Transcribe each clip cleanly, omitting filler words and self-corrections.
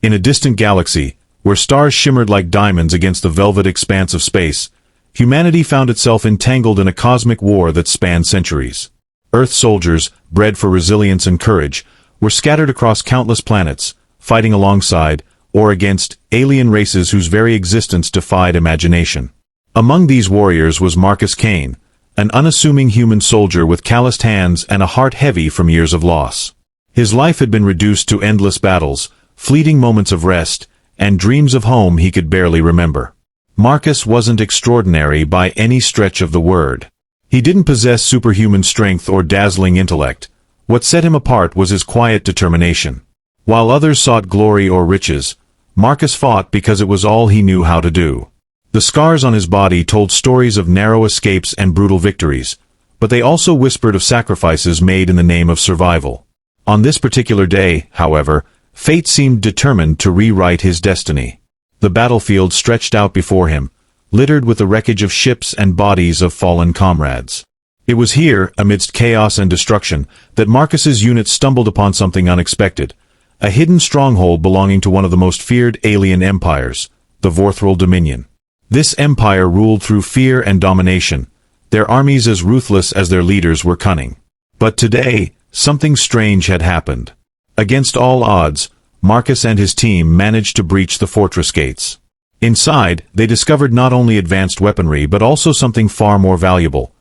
In a distant galaxy, where stars shimmered like diamonds against the velvet expanse of space, humanity found itself entangled in a cosmic war that spanned centuries. Earth soldiers, bred for resilience and courage, were scattered across countless planets, fighting alongside, or against, alien races whose very existence defied imagination. Among these warriors was Marcus Kane, an unassuming human soldier with calloused hands and a heart heavy from years of loss. His life had been reduced to endless battles, fleeting moments of rest, and dreams of home he could barely remember. Marcus wasn't extraordinary by any stretch of the word. He didn't possess superhuman strength or dazzling intellect. What set him apart was his quiet determination. While others sought glory or riches, Marcus fought because it was all he knew how to do. The scars on his body told stories of narrow escapes and brutal victories, but they also whispered of sacrifices made in the name of survival. On this particular day, however, fate seemed determined to rewrite his destiny. The battlefield stretched out before him, littered with the wreckage of ships and bodies of fallen comrades. It was here, amidst chaos and destruction, that Marcus's unit stumbled upon something unexpected, a hidden stronghold belonging to one of the most feared alien empires, the Vorthroll Dominion. This empire ruled through fear and domination, their armies as ruthless as their leaders were cunning. But today, something strange had happened. Against all odds, Marcus and his team managed to breach the fortress gates. Inside, they discovered not only advanced weaponry but also something far more valuable.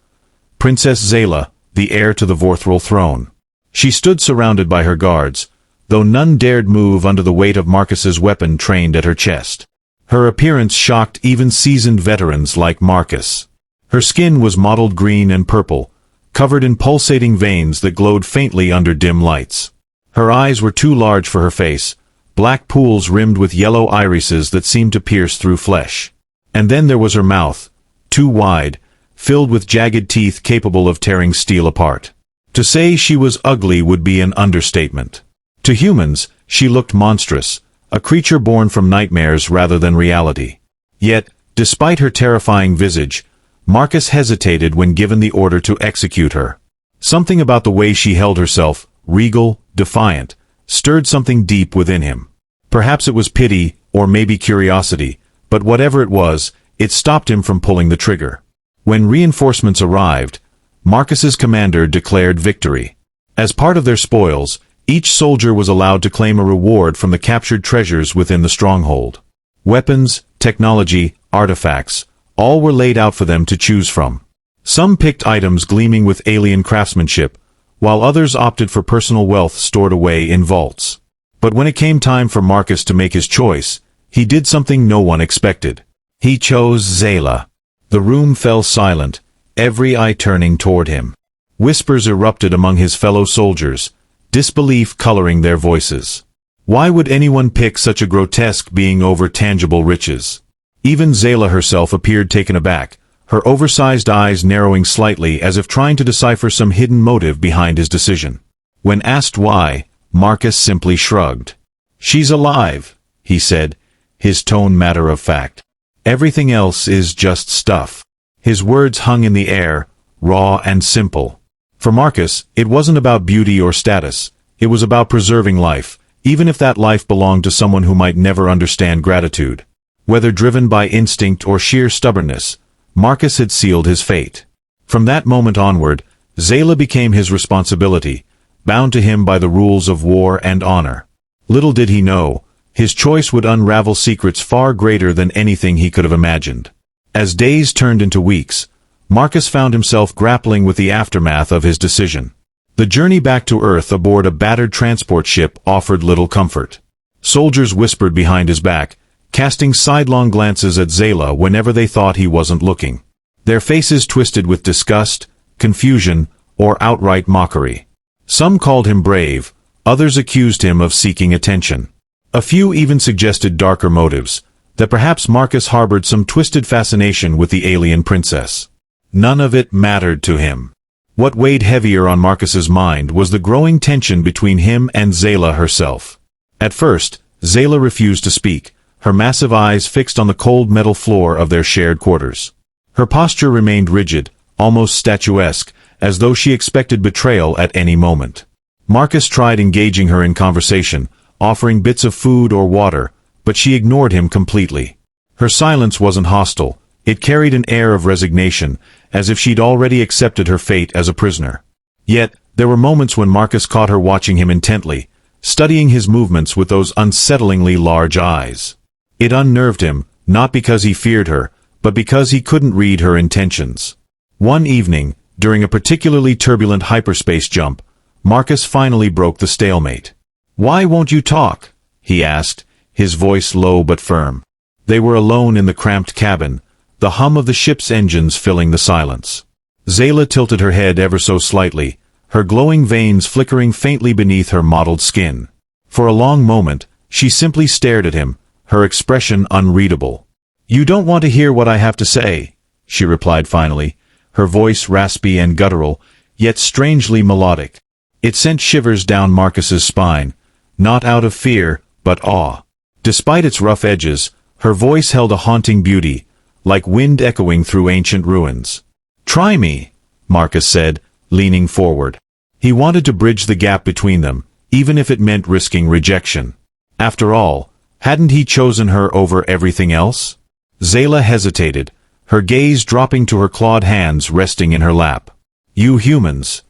Princess Zayla, the heir to the Vorthroll throne. She stood surrounded by her guards, though none dared move under the weight of Marcus's weapon trained at her chest. Her appearance shocked even seasoned veterans like Marcus. Her skin was mottled green and purple, covered in pulsating veins that glowed faintly under dim lights. Her eyes were too large for her face, black pools rimmed with yellow irises that seemed to pierce through flesh. And then there was her mouth, too wide, filled with jagged teeth capable of tearing steel apart. To say she was ugly would be an understatement. To humans, she looked monstrous, a creature born from nightmares rather than reality. Yet, despite her terrifying visage, Marcus hesitated when given the order to execute her. Something about the way she held herself, regal, defiant, stirred something deep within him. Perhaps it was pity, or maybe curiosity, but whatever it was, it stopped him from pulling the trigger. When reinforcements arrived, Marcus's commander declared victory. As part of their spoils, each soldier was allowed to claim a reward from the captured treasures within the stronghold. Weapons, technology, artifacts, all were laid out for them to choose from. Some picked items gleaming with alien craftsmanship, while others opted for personal wealth stored away in vaults. But when it came time for Marcus to make his choice, he did something no one expected. He chose Zayla. The room fell silent, every eye turning toward him. Whispers erupted among his fellow soldiers, disbelief coloring their voices. Why would anyone pick such a grotesque being over tangible riches? Even Zayla herself appeared taken aback, her oversized eyes narrowing slightly as if trying to decipher some hidden motive behind his decision. When asked why, Marcus simply shrugged. "She's alive," he said, his tone matter of fact. "Everything else is just stuff." His words hung in the air, raw and simple. For Marcus, it wasn't about beauty or status. It was about preserving life, even if that life belonged to someone who might never understand gratitude. Whether driven by instinct or sheer stubbornness, Marcus had sealed his fate. From that moment onward, Zayla became his responsibility, bound to him by the rules of war and honor. Little did he know, his choice would unravel secrets far greater than anything he could have imagined. As days turned into weeks, Marcus found himself grappling with the aftermath of his decision. The journey back to Earth aboard a battered transport ship offered little comfort. Soldiers whispered behind his back, casting sidelong glances at Zayla whenever they thought he wasn't looking. Their faces twisted with disgust, confusion, or outright mockery. Some called him brave, others accused him of seeking attention. A few even suggested darker motives, that perhaps Marcus harbored some twisted fascination with the alien princess. None of it mattered to him. What weighed heavier on Marcus's mind was the growing tension between him and Zayla herself. At first, Zayla refused to speak, her massive eyes fixed on the cold metal floor of their shared quarters. Her posture remained rigid, almost statuesque, as though she expected betrayal at any moment. Marcus tried engaging her in conversation, offering bits of food or water, but she ignored him completely. Her silence wasn't hostile. It carried an air of resignation, as if she'd already accepted her fate as a prisoner. Yet, there were moments when Marcus caught her watching him intently, studying his movements with those unsettlingly large eyes. It unnerved him, not because he feared her, but because he couldn't read her intentions. One evening, during a particularly turbulent hyperspace jump, Marcus finally broke the stalemate. "Why won't you talk?" he asked, his voice low but firm. They were alone in the cramped cabin, the hum of the ship's engines filling the silence. Zayla tilted her head ever so slightly, her glowing veins flickering faintly beneath her mottled skin. For a long moment, she simply stared at him, her expression unreadable. "You don't want to hear what I have to say," she replied finally, her voice raspy and guttural, yet strangely melodic. It sent shivers down Marcus's spine, not out of fear, but awe. Despite its rough edges, her voice held a haunting beauty, like wind echoing through ancient ruins. "Try me," Marcus said, leaning forward. He wanted to bridge the gap between them, even if it meant risking rejection. After all, hadn't he chosen her over everything else? Zayla hesitated, her gaze dropping to her clawed hands resting in her lap. "You humans.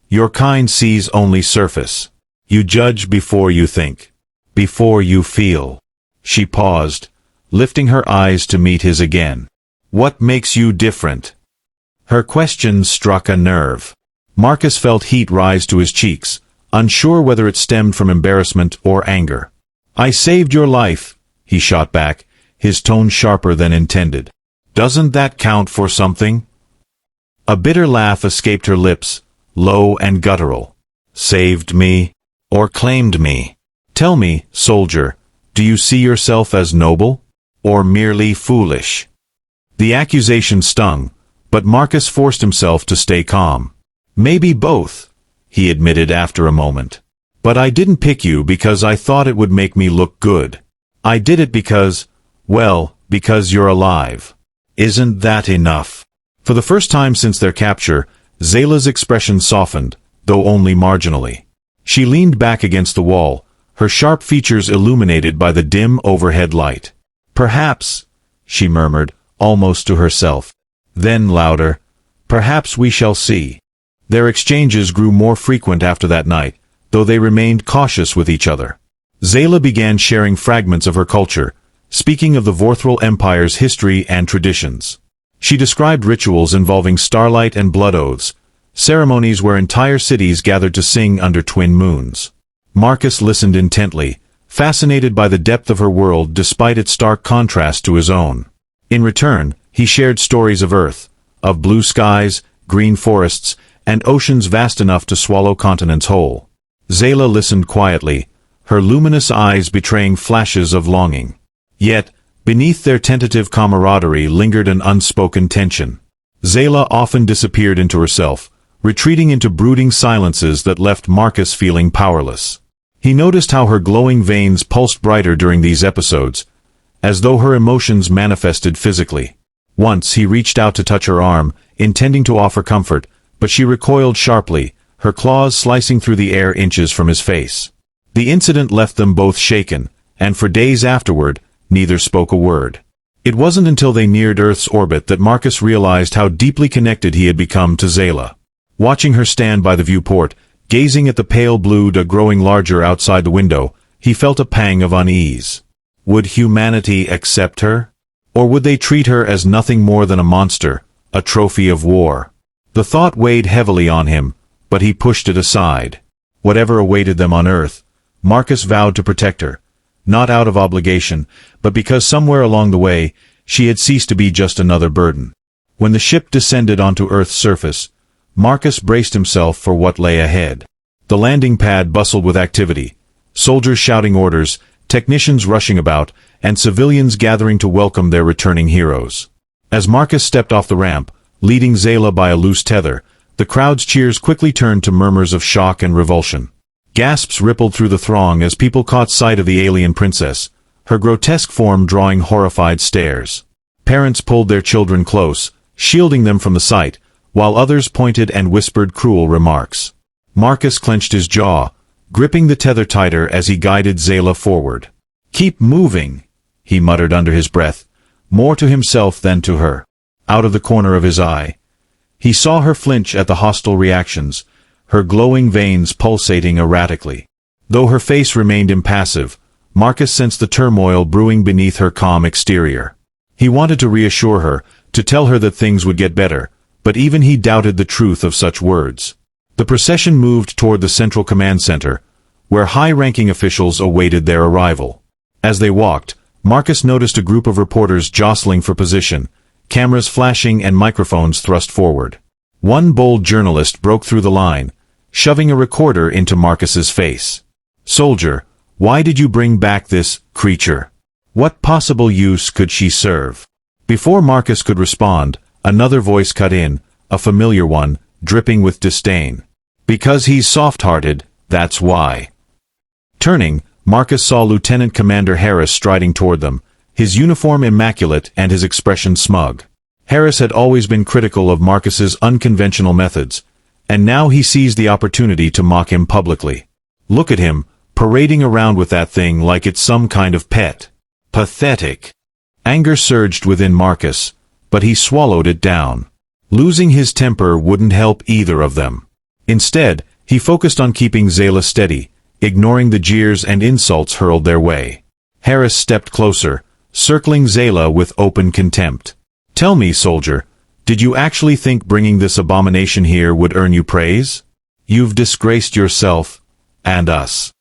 Your kind sees only surface. You judge before you think. Before you feel." She paused, lifting her eyes to meet his again. "What makes you different?" Her question struck a nerve. Marcus felt heat rise to his cheeks, unsure whether it stemmed from embarrassment or anger. "I saved your life," he shot back, his tone sharper than intended. "Doesn't that count for something?" A bitter laugh escaped her lips, low and guttural. "Saved me? Or claimed me? Tell me, soldier, do you see yourself as noble? Or merely foolish?" The accusation stung, but Marcus forced himself to stay calm. "Maybe both," he admitted after a moment. "But I didn't pick you because I thought it would make me look good. I did it because, well, because you're alive. Isn't that enough?" For the first time since their capture, Zayla's expression softened, though only marginally. She leaned back against the wall, her sharp features illuminated by the dim overhead light. "Perhaps," she murmured, almost to herself. Then louder, "Perhaps we shall see." Their exchanges grew more frequent after that night, though they remained cautious with each other. Zayla began sharing fragments of her culture, speaking of the Vorthroll Empire's history and traditions. She described rituals involving starlight and blood oaths, ceremonies where entire cities gathered to sing under twin moons. Marcus listened intently, fascinated by the depth of her world despite its stark contrast to his own. In return, he shared stories of Earth, of blue skies, green forests, and oceans vast enough to swallow continents whole. Zayla listened quietly, her luminous eyes betraying flashes of longing. Yet, beneath their tentative camaraderie lingered an unspoken tension. Zayla often disappeared into herself, retreating into brooding silences that left Marcus feeling powerless. He noticed how her glowing veins pulsed brighter during these episodes, as though her emotions manifested physically. Once he reached out to touch her arm, intending to offer comfort, but she recoiled sharply, her claws slicing through the air inches from his face. The incident left them both shaken, and for days afterward, neither spoke a word. It wasn't until they neared Earth's orbit that Marcus realized how deeply connected he had become to Zayla. Watching her stand by the viewport, gazing at the pale blue dot growing larger outside the window, he felt a pang of unease. Would humanity accept her? Or would they treat her as nothing more than a monster, a trophy of war? The thought weighed heavily on him, but he pushed it aside. Whatever awaited them on Earth, Marcus vowed to protect her, not out of obligation, but because somewhere along the way, she had ceased to be just another burden. When the ship descended onto Earth's surface, Marcus braced himself for what lay ahead. The landing pad bustled with activity, soldiers shouting orders, technicians rushing about, and civilians gathering to welcome their returning heroes. As Marcus stepped off the ramp, leading Zayla by a loose tether, the crowd's cheers quickly turned to murmurs of shock and revulsion. Gasps rippled through the throng as people caught sight of the alien princess, her grotesque form drawing horrified stares. Parents pulled their children close, shielding them from the sight, while others pointed and whispered cruel remarks. Marcus clenched his jaw, gripping the tether tighter as he guided Zayla forward. "Keep moving," he muttered under his breath, more to himself than to her. Out of the corner of his eye, he saw her flinch at the hostile reactions, her glowing veins pulsating erratically. Though her face remained impassive, Marcus sensed the turmoil brewing beneath her calm exterior. He wanted to reassure her, to tell her that things would get better, but even he doubted the truth of such words. The procession moved toward the central command center, where high-ranking officials awaited their arrival. As they walked, Marcus noticed a group of reporters jostling for position, cameras flashing and microphones thrust forward. One bold journalist broke through the line, shoving a recorder into Marcus's face. "Soldier, why did you bring back this creature? What possible use could she serve?" Before Marcus could respond, another voice cut in, a familiar one, dripping with disdain. "Because he's soft-hearted, that's why." Turning, Marcus saw Lieutenant Commander Harris striding toward them, his uniform immaculate and his expression smug. Harris had always been critical of Marcus's unconventional methods, and now he seized the opportunity to mock him publicly. Look at him, parading around with that thing like it's some kind of pet. Pathetic. Anger surged within Marcus, but he swallowed it down. Losing his temper wouldn't help either of them. Instead, he focused on keeping Zayla steady, ignoring the jeers and insults hurled their way. Harris stepped closer, circling Zayla with open contempt. "Tell me, soldier, did you actually think bringing this abomination here would earn you praise? You've disgraced yourself, and us."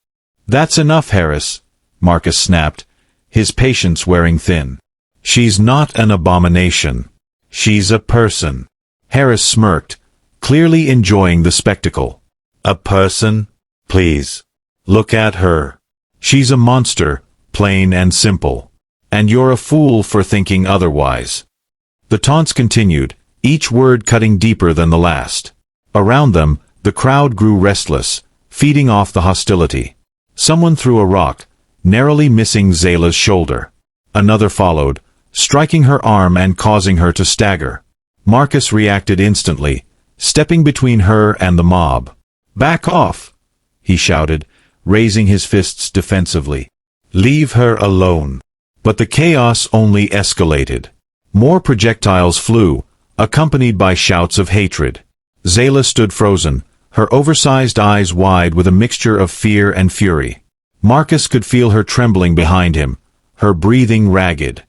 "That's enough, Harris," Marcus snapped, his patience wearing thin. "She's not an abomination. She's a person." Harris smirked, clearly enjoying the spectacle. "A person? Please. Look at her. She's a monster, plain and simple. And you're a fool for thinking otherwise." The taunts continued, each word cutting deeper than the last. Around them, the crowd grew restless, feeding off the hostility. Someone threw a rock, narrowly missing Zayla's shoulder. Another followed, striking her arm and causing her to stagger. Marcus reacted instantly, stepping between her and the mob. "Back off!" he shouted, raising his fists defensively. "Leave her alone." But the chaos only escalated. More projectiles flew, accompanied by shouts of hatred. Zayla stood frozen, her oversized eyes wide with a mixture of fear and fury. Marcus could feel her trembling behind him, her breathing ragged.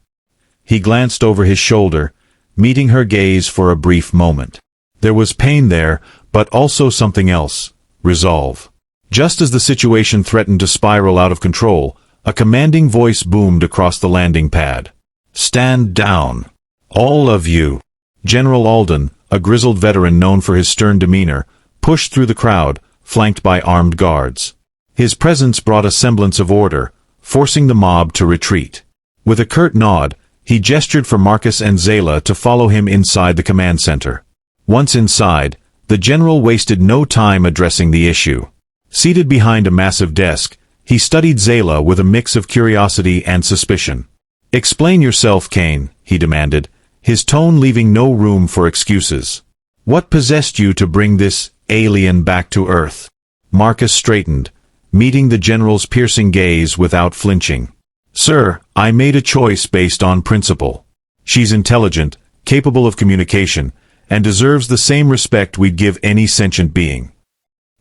He glanced over his shoulder, meeting her gaze for a brief moment. There was pain there, but also something else, resolve. Just as the situation threatened to spiral out of control, a commanding voice boomed across the landing pad. "Stand down. All of you." General Alden, a grizzled veteran known for his stern demeanor, pushed through the crowd, flanked by armed guards. His presence brought a semblance of order, forcing the mob to retreat. With a curt nod, he gestured for Marcus and Zayla to follow him inside the command center. Once inside, the general wasted no time addressing the issue. Seated behind a massive desk, he studied Zayla with a mix of curiosity and suspicion. "Explain yourself, Kane," he demanded, his tone leaving no room for excuses. "What possessed you to bring this alien back to Earth?" Marcus straightened, meeting the general's piercing gaze without flinching. "Sir, I made a choice based on principle. She's intelligent, capable of communication, and deserves the same respect we'd give any sentient being."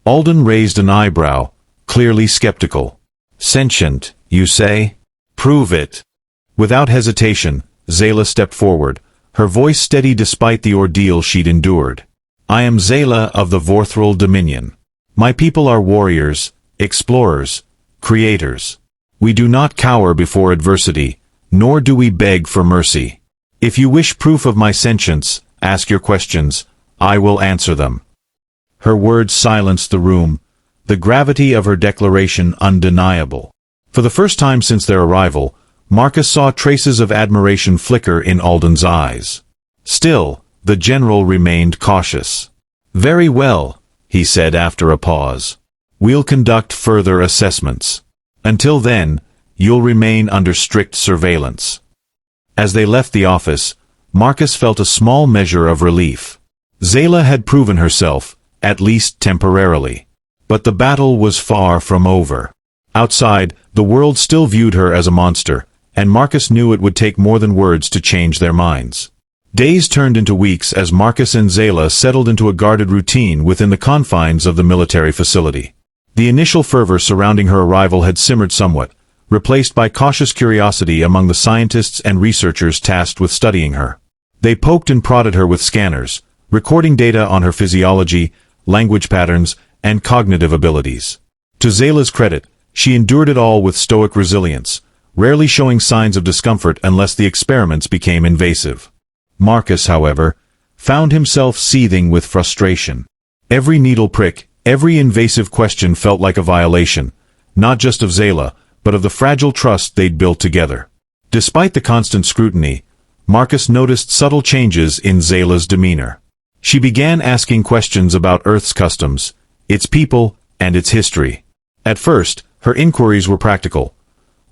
Alden raised an eyebrow, clearly skeptical. "Sentient, you say? Prove it." Without hesitation, Zayla stepped forward, her voice steady despite the ordeal she'd endured. "I am Zayla of the Vorthroll Dominion. My people are warriors, explorers, creators. We do not cower before adversity, nor do we beg for mercy. If you wish proof of my sentience, ask your questions, I will answer them." Her words silenced the room, the gravity of her declaration undeniable. For the first time since their arrival, Marcus saw traces of admiration flicker in Alden's eyes. Still, the general remained cautious. "Very well," he said after a pause. "We'll conduct further assessments. Until then, you'll remain under strict surveillance." As they left the office, Marcus felt a small measure of relief. Zayla had proven herself, at least temporarily. But the battle was far from over. Outside, the world still viewed her as a monster, and Marcus knew it would take more than words to change their minds. Days turned into weeks as Marcus and Zayla settled into a guarded routine within the confines of the military facility. The initial fervor surrounding her arrival had simmered somewhat, replaced by cautious curiosity among the scientists and researchers tasked with studying her. They poked and prodded her with scanners, recording data on her physiology, language patterns, and cognitive abilities. To Zayla's credit, she endured it all with stoic resilience, rarely showing signs of discomfort unless the experiments became invasive. Marcus, however, found himself seething with frustration. Every needle prick, every invasive question felt like a violation, not just of Zayla, but of the fragile trust they'd built together. Despite the constant scrutiny, Marcus noticed subtle changes in Zayla's demeanor. She began asking questions about Earth's customs, its people, and its history. At first, her inquiries were practical.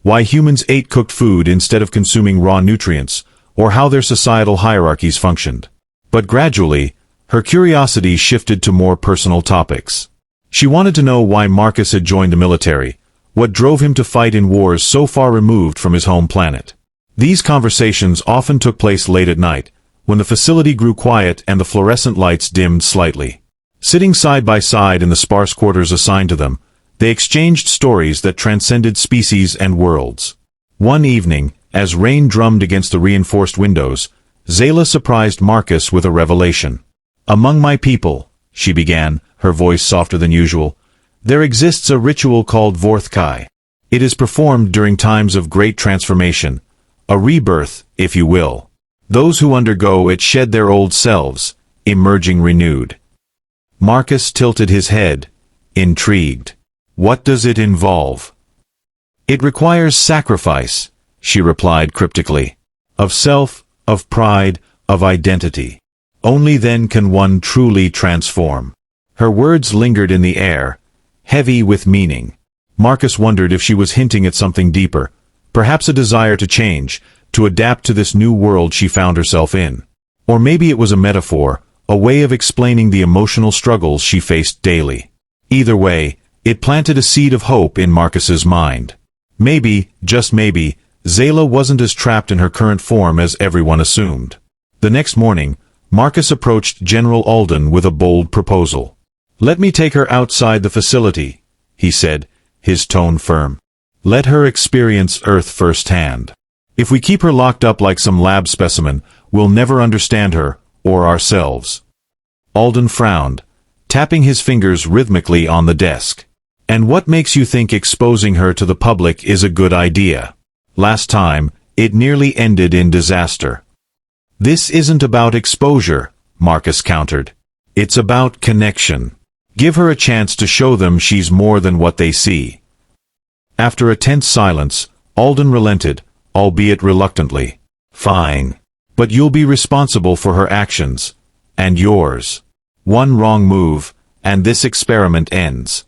Why humans ate cooked food instead of consuming raw nutrients, or how their societal hierarchies functioned. But gradually, her curiosity shifted to more personal topics. She wanted to know why Marcus had joined the military, what drove him to fight in wars so far removed from his home planet. These conversations often took place late at night, when the facility grew quiet and the fluorescent lights dimmed slightly. Sitting side by side in the sparse quarters assigned to them, they exchanged stories that transcended species and worlds. One evening, as rain drummed against the reinforced windows, Zayla surprised Marcus with a revelation. "Among my people," she began, her voice softer than usual, "there exists a ritual called Vorthroll. It is performed during times of great transformation, a rebirth, if you will. Those who undergo it shed their old selves, emerging renewed." Marcus tilted his head, intrigued. "What does it involve?" "It requires sacrifice," she replied cryptically. "Of self, of pride, of identity. Only then can one truly transform." Her words lingered in the air, heavy with meaning. Marcus wondered if she was hinting at something deeper, perhaps a desire to change, to adapt to this new world she found herself in. Or maybe it was a metaphor, a way of explaining the emotional struggles she faced daily. Either way, it planted a seed of hope in Marcus's mind. Maybe, just maybe, Zayla wasn't as trapped in her current form as everyone assumed. The next morning, Marcus approached General Alden with a bold proposal. "Let me take her outside the facility," he said, his tone firm. "Let her experience Earth firsthand. If we keep her locked up like some lab specimen, we'll never understand her, or ourselves." Alden frowned, tapping his fingers rhythmically on the desk. "And what makes you think exposing her to the public is a good idea? Last time, it nearly ended in disaster." "This isn't about exposure," Marcus countered. "It's about connection. Give her a chance to show them she's more than what they see." After a tense silence, Alden relented, albeit reluctantly. "Fine. But you'll be responsible for her actions. And yours. One wrong move, and this experiment ends."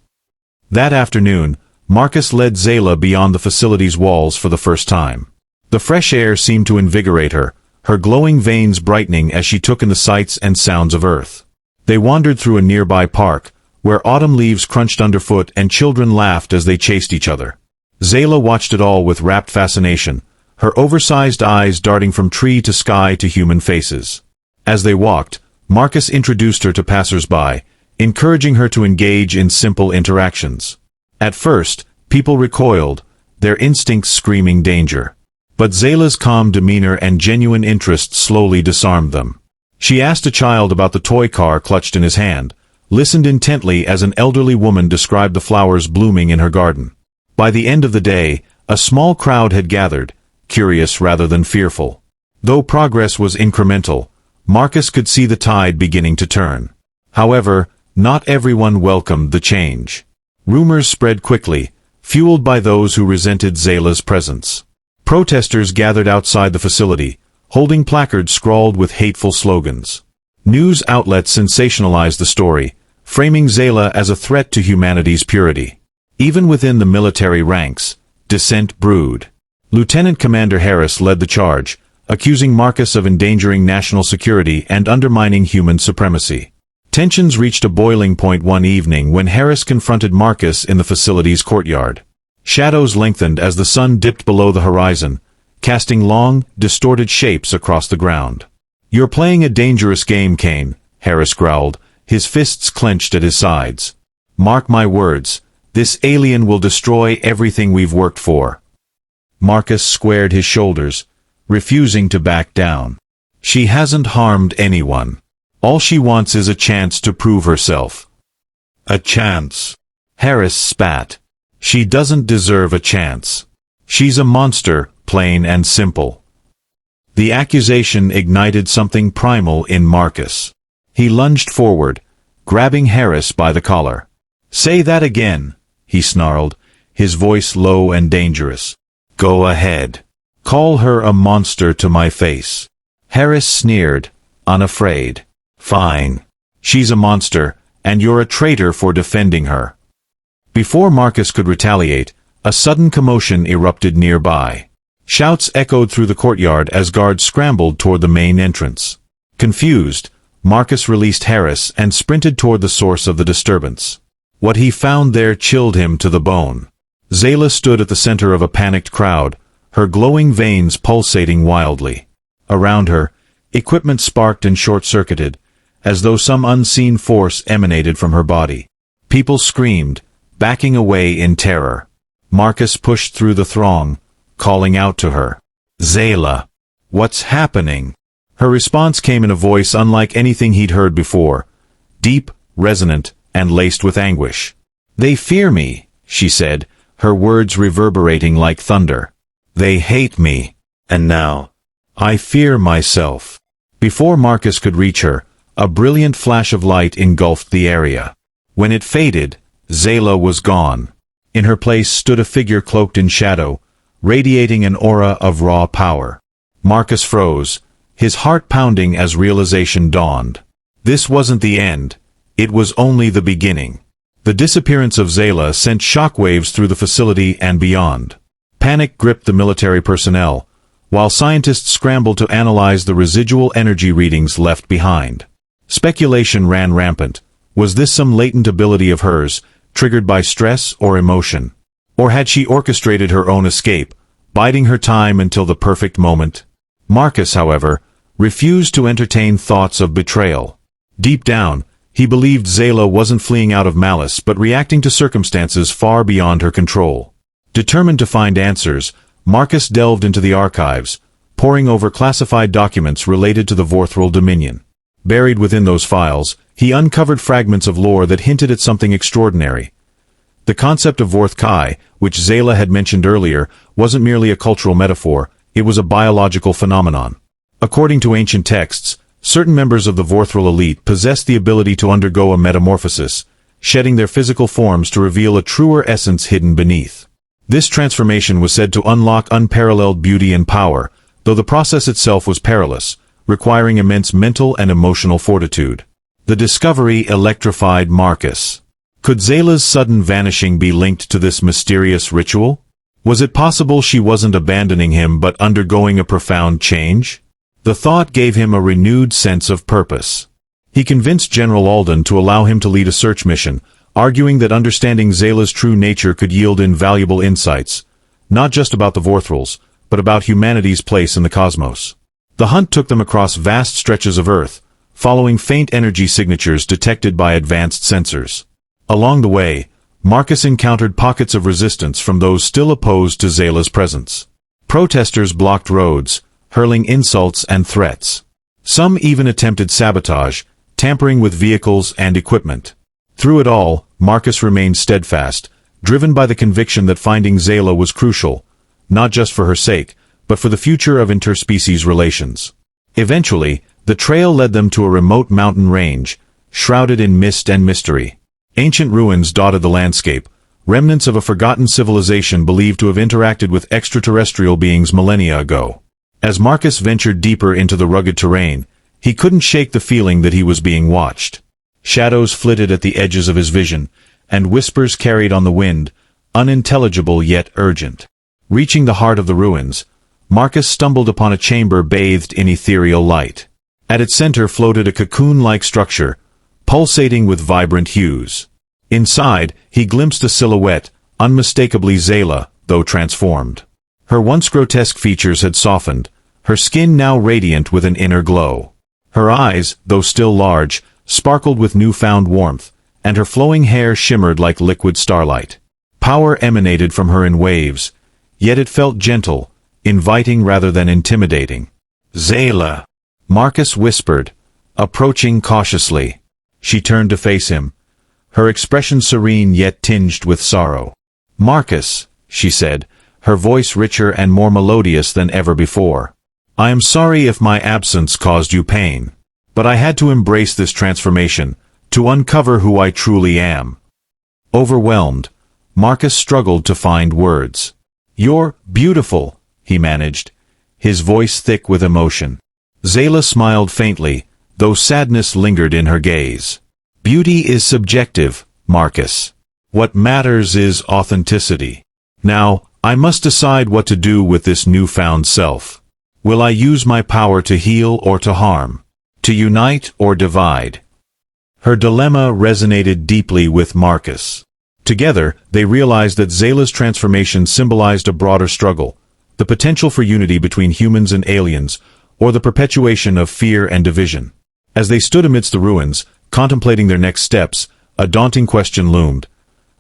That afternoon, Marcus led Zayla beyond the facility's walls for the first time. The fresh air seemed to invigorate her, her glowing veins brightening as she took in the sights and sounds of Earth. They wandered through a nearby park, where autumn leaves crunched underfoot and children laughed as they chased each other. Zayla watched it all with rapt fascination, her oversized eyes darting from tree to sky to human faces. As they walked, Marcus introduced her to passers-by, encouraging her to engage in simple interactions. At first, people recoiled, their instincts screaming danger. But Zayla's calm demeanor and genuine interest slowly disarmed them. She asked a child about the toy car clutched in his hand, listened intently as an elderly woman described the flowers blooming in her garden. By the end of the day, a small crowd had gathered, curious rather than fearful. Though progress was incremental, Marcus could see the tide beginning to turn. However, not everyone welcomed the change. Rumors spread quickly, fueled by those who resented Zayla's presence. Protesters gathered outside the facility, holding placards scrawled with hateful slogans. News outlets sensationalized the story, framing Zayla as a threat to humanity's purity. Even within the military ranks, dissent brewed. Lieutenant Commander Harris led the charge, accusing Marcus of endangering national security and undermining human supremacy. Tensions reached a boiling point one evening when Harris confronted Marcus in the facility's courtyard. Shadows lengthened as the sun dipped below the horizon, casting long, distorted shapes across the ground. "You're playing a dangerous game, Kane," Harris growled, his fists clenched at his sides. "Mark my words, this alien will destroy everything we've worked for." Marcus squared his shoulders, refusing to back down. "She hasn't harmed anyone. All she wants is a chance to prove herself." "A chance?" Harris spat. "She doesn't deserve a chance. She's a monster, plain and simple." The accusation ignited something primal in Marcus. He lunged forward, grabbing Harris by the collar. "Say that again," he snarled, his voice low and dangerous. "Go ahead. Call her a monster to my face." Harris sneered, unafraid. "Fine. She's a monster, and you're a traitor for defending her." Before Marcus could retaliate, a sudden commotion erupted nearby. Shouts echoed through the courtyard as guards scrambled toward the main entrance. Confused, Marcus released Harris and sprinted toward the source of the disturbance. What he found there chilled him to the bone. Zayla stood at the center of a panicked crowd, her glowing veins pulsating wildly. Around her, equipment sparked and short-circuited, as though some unseen force emanated from her body. People screamed, backing away in terror. Marcus pushed through the throng, calling out to her. "Zayla, what's happening?" Her response came in a voice unlike anything he'd heard before, deep, resonant, and laced with anguish. "They fear me," she said, her words reverberating like thunder. "They hate me. And now, I fear myself." Before Marcus could reach her, a brilliant flash of light engulfed the area. When it faded, Zayla was gone. In her place stood a figure cloaked in shadow, radiating an aura of raw power. Marcus froze, his heart pounding as realization dawned. This wasn't the end, it was only the beginning. The disappearance of Zayla sent shockwaves through the facility and beyond. Panic gripped the military personnel, while scientists scrambled to analyze the residual energy readings left behind. Speculation ran rampant. Was this some latent ability of hers, triggered by stress or emotion? Or had she orchestrated her own escape, biding her time until the perfect moment? Marcus, however, refused to entertain thoughts of betrayal. Deep down, he believed Zayla wasn't fleeing out of malice but reacting to circumstances far beyond her control. Determined to find answers, Marcus delved into the archives, poring over classified documents related to the Vorthroll Dominion. Buried within those files, he uncovered fragments of lore that hinted at something extraordinary. The concept of Vorthkai, which Zayla had mentioned earlier, wasn't merely a cultural metaphor, it was a biological phenomenon. According to ancient texts, certain members of the Vorthroll elite possessed the ability to undergo a metamorphosis, shedding their physical forms to reveal a truer essence hidden beneath. This transformation was said to unlock unparalleled beauty and power, though the process itself was perilous, requiring immense mental and emotional fortitude. The discovery electrified Marcus. Could Zayla's sudden vanishing be linked to this mysterious ritual? Was it possible she wasn't abandoning him but undergoing a profound change? The thought gave him a renewed sense of purpose. He convinced General Alden to allow him to lead a search mission, arguing that understanding Zayla's true nature could yield invaluable insights, not just about the Vorthrolls, but about humanity's place in the cosmos. The hunt took them across vast stretches of Earth, following faint energy signatures detected by advanced sensors. Along the way, Marcus encountered pockets of resistance from those still opposed to Zayla's presence. Protesters blocked roads, hurling insults and threats. Some even attempted sabotage, tampering with vehicles and equipment. Through it all, Marcus remained steadfast, driven by the conviction that finding Zayla was crucial, not just for her sake, but for the future of interspecies relations. Eventually, the trail led them to a remote mountain range, shrouded in mist and mystery. Ancient ruins dotted the landscape, remnants of a forgotten civilization believed to have interacted with extraterrestrial beings millennia ago. As Marcus ventured deeper into the rugged terrain, he couldn't shake the feeling that he was being watched. Shadows flitted at the edges of his vision, and whispers carried on the wind, unintelligible yet urgent. Reaching the heart of the ruins, Marcus stumbled upon a chamber bathed in ethereal light. At its center floated a cocoon-like structure, pulsating with vibrant hues. Inside, he glimpsed a silhouette, unmistakably Zayla, though transformed. Her once grotesque features had softened, her skin now radiant with an inner glow. Her eyes, though still large, sparkled with newfound warmth, and her flowing hair shimmered like liquid starlight. Power emanated from her in waves, yet it felt gentle, inviting rather than intimidating. "Zayla," Marcus whispered, approaching cautiously. She turned to face him, her expression serene yet tinged with sorrow. "Marcus," she said, her voice richer and more melodious than ever before. "I am sorry if my absence caused you pain. But I had to embrace this transformation, to uncover who I truly am." Overwhelmed, Marcus struggled to find words. "You're beautiful," he managed, his voice thick with emotion. Zayla smiled faintly, though sadness lingered in her gaze. "Beauty is subjective, Marcus. What matters is authenticity. Now, I must decide what to do with this newfound self. Will I use my power to heal or to harm? To unite or divide?" Her dilemma resonated deeply with Marcus. Together, they realized that Zayla's transformation symbolized a broader struggle, the potential for unity between humans and aliens, or the perpetuation of fear and division. As they stood amidst the ruins, contemplating their next steps, a daunting question loomed.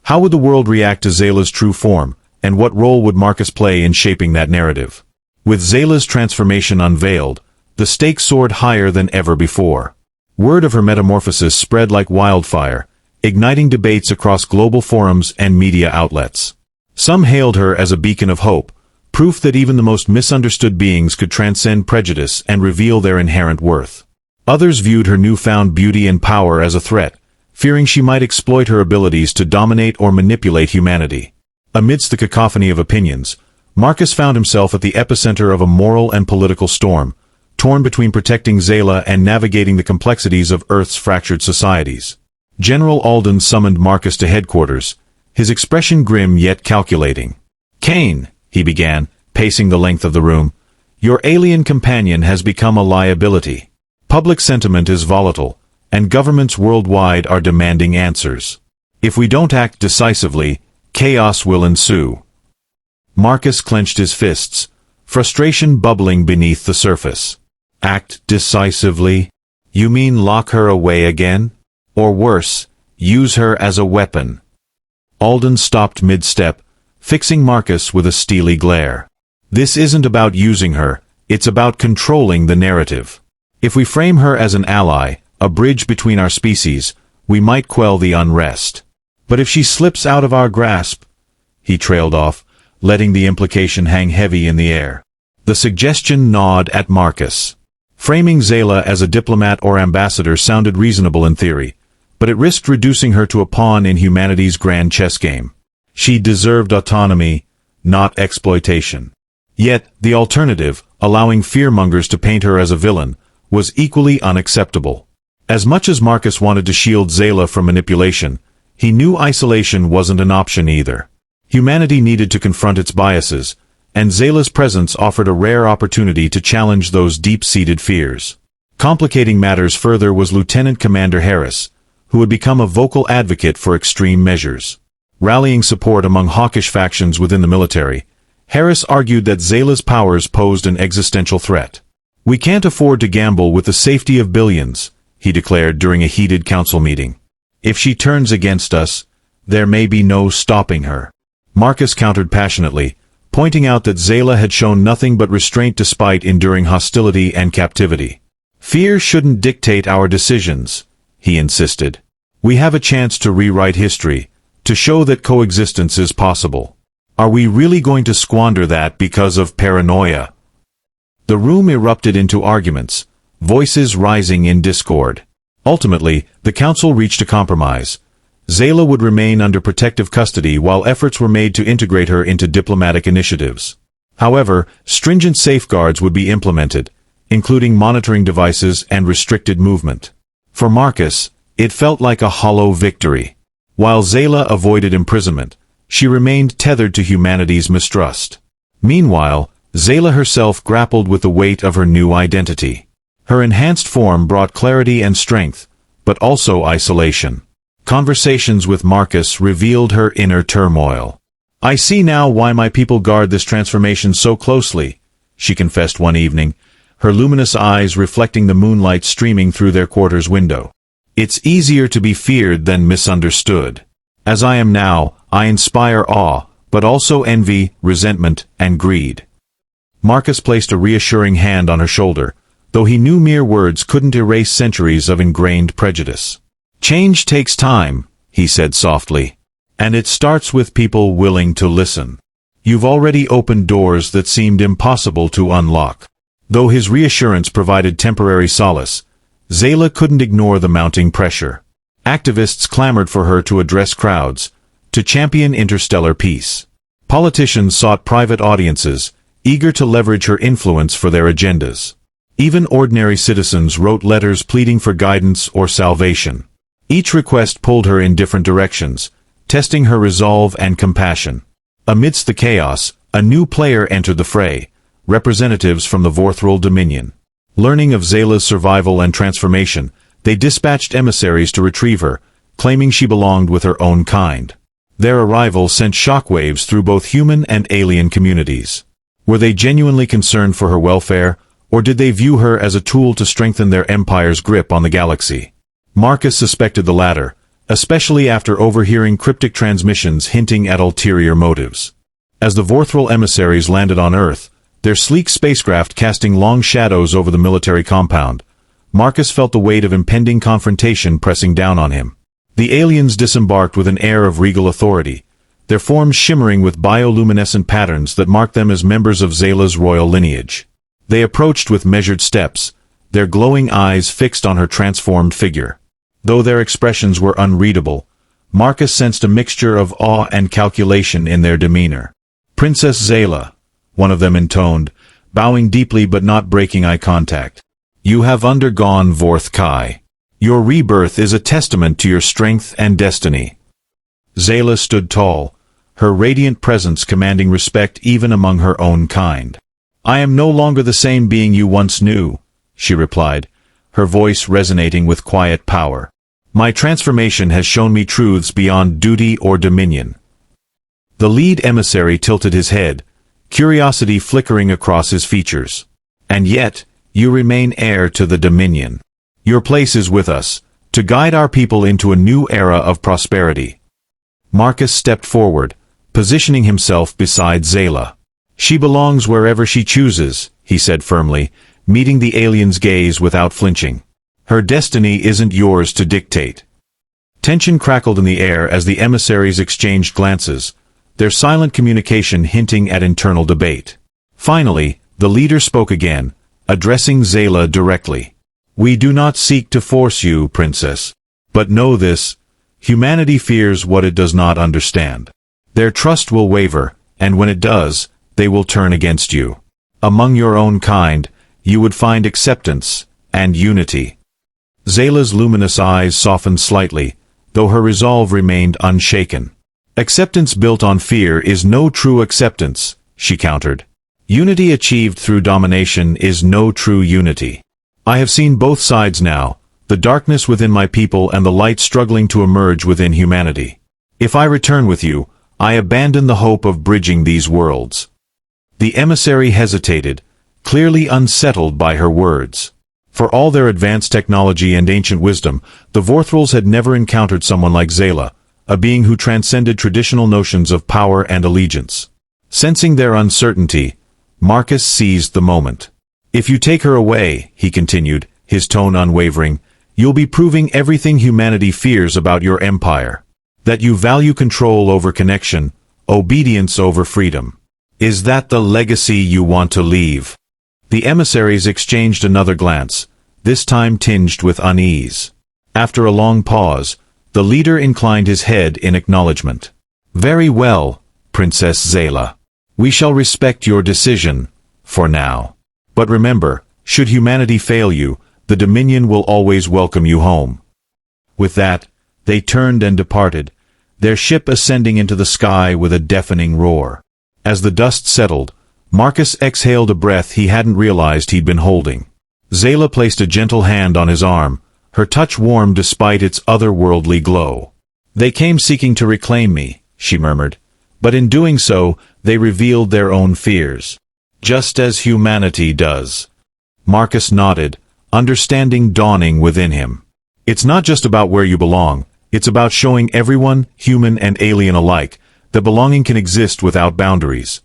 How would the world react to Zayla's true form, and what role would Marcus play in shaping that narrative? With Zayla's transformation unveiled, the stakes soared higher than ever before. Word of her metamorphosis spread like wildfire, igniting debates across global forums and media outlets. Some hailed her as a beacon of hope, proof that even the most misunderstood beings could transcend prejudice and reveal their inherent worth. Others viewed her newfound beauty and power as a threat, fearing she might exploit her abilities to dominate or manipulate humanity. Amidst the cacophony of opinions, Marcus found himself at the epicenter of a moral and political storm, torn between protecting Zayla and navigating the complexities of Earth's fractured societies. General Alden summoned Marcus to headquarters, his expression grim yet calculating. "Kane," he began, pacing the length of the room, "your alien companion has become a liability. Public sentiment is volatile, and governments worldwide are demanding answers. If we don't act decisively, chaos will ensue." Marcus clenched his fists, frustration bubbling beneath the surface. "Act decisively? You mean lock her away again? Or worse, use her as a weapon?" Alden stopped mid-step, fixing Marcus with a steely glare. "This isn't about using her, it's about controlling the narrative. If we frame her as an ally, a bridge between our species, we might quell the unrest. But if she slips out of our grasp—" He trailed off, letting the implication hang heavy in the air. The suggestion gnawed at Marcus. Framing Zayla as a diplomat or ambassador sounded reasonable in theory, but it risked reducing her to a pawn in humanity's grand chess game. She deserved autonomy, not exploitation. Yet, the alternative, allowing fearmongers to paint her as a villain, was equally unacceptable. As much as Marcus wanted to shield Zayla from manipulation, he knew isolation wasn't an option either. Humanity needed to confront its biases, and Zayla's presence offered a rare opportunity to challenge those deep-seated fears. Complicating matters further was Lieutenant Commander Harris, who had become a vocal advocate for extreme measures. Rallying support among hawkish factions within the military, Harris argued that Zayla's powers posed an existential threat. "We can't afford to gamble with the safety of billions," he declared during a heated council meeting. "If she turns against us, there may be no stopping her." Marcus countered passionately, pointing out that Zayla had shown nothing but restraint despite enduring hostility and captivity. "Fear shouldn't dictate our decisions," he insisted. "We have a chance to rewrite history, to show that coexistence is possible. Are we really going to squander that because of paranoia?" The room erupted into arguments, voices rising in discord. Ultimately, the council reached a compromise. Zayla would remain under protective custody while efforts were made to integrate her into diplomatic initiatives. However, stringent safeguards would be implemented, including monitoring devices and restricted movement. For Marcus, it felt like a hollow victory. While Zayla avoided imprisonment, she remained tethered to humanity's mistrust. Meanwhile, Zayla herself grappled with the weight of her new identity. Her enhanced form brought clarity and strength, but also isolation. Conversations with Marcus revealed her inner turmoil. "I see now why my people guard this transformation so closely," she confessed one evening, her luminous eyes reflecting the moonlight streaming through their quarters window. "It's easier to be feared than misunderstood. As I am now, I inspire awe, but also envy, resentment, and greed." Marcus placed a reassuring hand on her shoulder, though he knew mere words couldn't erase centuries of ingrained prejudice. "Change takes time," he said softly. "And it starts with people willing to listen. You've already opened doors that seemed impossible to unlock." Though his reassurance provided temporary solace, Zayla couldn't ignore the mounting pressure. Activists clamored for her to address crowds, to champion interstellar peace. Politicians sought private audiences, eager to leverage her influence for their agendas. Even ordinary citizens wrote letters pleading for guidance or salvation. Each request pulled her in different directions, testing her resolve and compassion. Amidst the chaos, a new player entered the fray, representatives from the Vorthroll Dominion. Learning of Zayla's survival and transformation, they dispatched emissaries to retrieve her, claiming she belonged with her own kind. Their arrival sent shockwaves through both human and alien communities. Were they genuinely concerned for her welfare, or did they view her as a tool to strengthen their empire's grip on the galaxy? Marcus suspected the latter, especially after overhearing cryptic transmissions hinting at ulterior motives. As the Vorthroll emissaries landed on Earth, their sleek spacecraft casting long shadows over the military compound, Marcus felt the weight of impending confrontation pressing down on him. The aliens disembarked with an air of regal authority, their forms shimmering with bioluminescent patterns that marked them as members of Zayla's royal lineage. They approached with measured steps, their glowing eyes fixed on her transformed figure. Though their expressions were unreadable, Marcus sensed a mixture of awe and calculation in their demeanor. "Princess Zayla," one of them intoned, bowing deeply but not breaking eye contact. "You have undergone Vorthkai. Your rebirth is a testament to your strength and destiny." Zayla stood tall, her radiant presence commanding respect even among her own kind. "I am no longer the same being you once knew," she replied, her voice resonating with quiet power. "My transformation has shown me truths beyond duty or dominion." The lead emissary tilted his head, curiosity flickering across his features. "And yet, you remain heir to the Dominion. Your place is with us, to guide our people into a new era of prosperity." Marcus stepped forward, positioning himself beside Zayla. "She belongs wherever she chooses," he said firmly, meeting the alien's gaze without flinching. "Her destiny isn't yours to dictate." Tension crackled in the air as the emissaries exchanged glances, their silent communication hinting at internal debate. Finally, the leader spoke again, addressing Zayla directly. "We do not seek to force you, Princess. But know this, humanity fears what it does not understand. Their trust will waver, and when it does, they will turn against you. Among your own kind, you would find acceptance and unity." Zayla's luminous eyes softened slightly, though her resolve remained unshaken. "Acceptance built on fear is no true acceptance," she countered. "Unity achieved through domination is no true unity. I have seen both sides now, the darkness within my people and the light struggling to emerge within humanity. If I return with you, I abandon the hope of bridging these worlds." The emissary hesitated, clearly unsettled by her words. For all their advanced technology and ancient wisdom, the Vorthrolls had never encountered someone like Zayla, a being who transcended traditional notions of power and allegiance. Sensing their uncertainty, Marcus seized the moment. "If you take her away," he continued, his tone unwavering, "you'll be proving everything humanity fears about your empire. That you value control over connection, obedience over freedom. Is that the legacy you want to leave?" The emissaries exchanged another glance, this time tinged with unease. After a long pause, the leader inclined his head in acknowledgement. "Very well, Princess Zayla. We shall respect your decision, for now. But remember, should humanity fail you, the Dominion will always welcome you home." With that, they turned and departed, their ship ascending into the sky with a deafening roar. As the dust settled, Marcus exhaled a breath he hadn't realized he'd been holding. Zayla placed a gentle hand on his arm, her touch warm despite its otherworldly glow. "They came seeking to reclaim me," she murmured, "but in doing so, they revealed their own fears. Just as humanity does." Marcus nodded, understanding dawning within him. It's not just about where you belong, it's about showing everyone, human and alien alike, that belonging can exist without boundaries.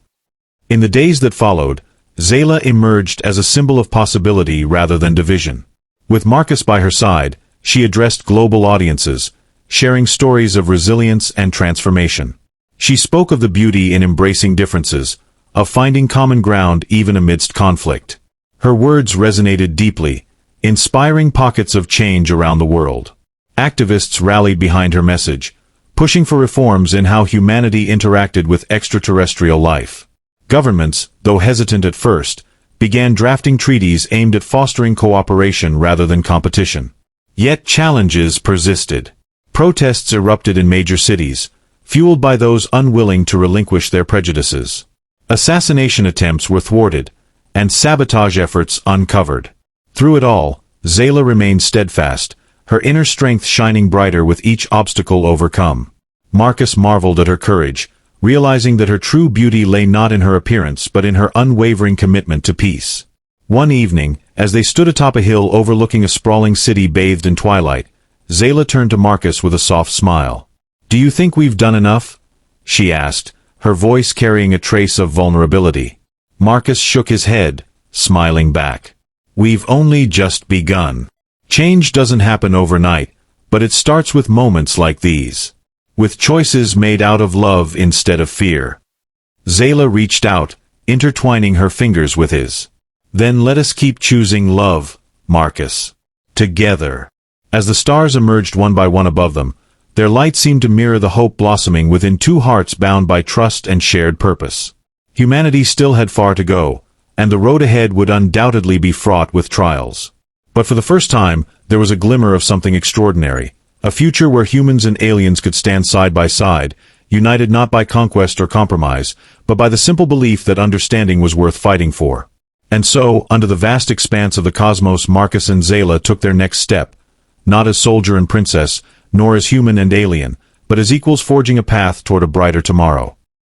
In the days that followed, Zayla emerged as a symbol of possibility rather than division. With Marcus by her side, she addressed global audiences, sharing stories of resilience and transformation. She spoke of the beauty in embracing differences, of finding common ground even amidst conflict. Her words resonated deeply, inspiring pockets of change around the world. Activists rallied behind her message, pushing for reforms in how humanity interacted with extraterrestrial life. Governments, though hesitant at first, began drafting treaties aimed at fostering cooperation rather than competition. Yet challenges persisted. Protests erupted in major cities, fueled by those unwilling to relinquish their prejudices. Assassination attempts were thwarted, and sabotage efforts uncovered. Through it all, Zayla remained steadfast, her inner strength shining brighter with each obstacle overcome. Marcus marveled at her courage, realizing that her true beauty lay not in her appearance but in her unwavering commitment to peace. One evening, as they stood atop a hill overlooking a sprawling city bathed in twilight, Zayla turned to Marcus with a soft smile. "Do you think we've done enough?" she asked, her voice carrying a trace of vulnerability. Marcus shook his head, smiling back. "We've only just begun. Change doesn't happen overnight, but it starts with moments like these. With choices made out of love instead of fear." Zayla reached out, intertwining her fingers with his. "Then let us keep choosing love, Marcus. Together." As the stars emerged one by one above them, their light seemed to mirror the hope blossoming within two hearts bound by trust and shared purpose. Humanity still had far to go, and the road ahead would undoubtedly be fraught with trials. But for the first time, there was a glimmer of something extraordinary, a future where humans and aliens could stand side by side, united not by conquest or compromise, but by the simple belief that understanding was worth fighting for. And so, under the vast expanse of the cosmos, Marcus and Zayla took their next step, not as soldier and princess, nor as human and alien, but as equals forging a path toward a brighter tomorrow.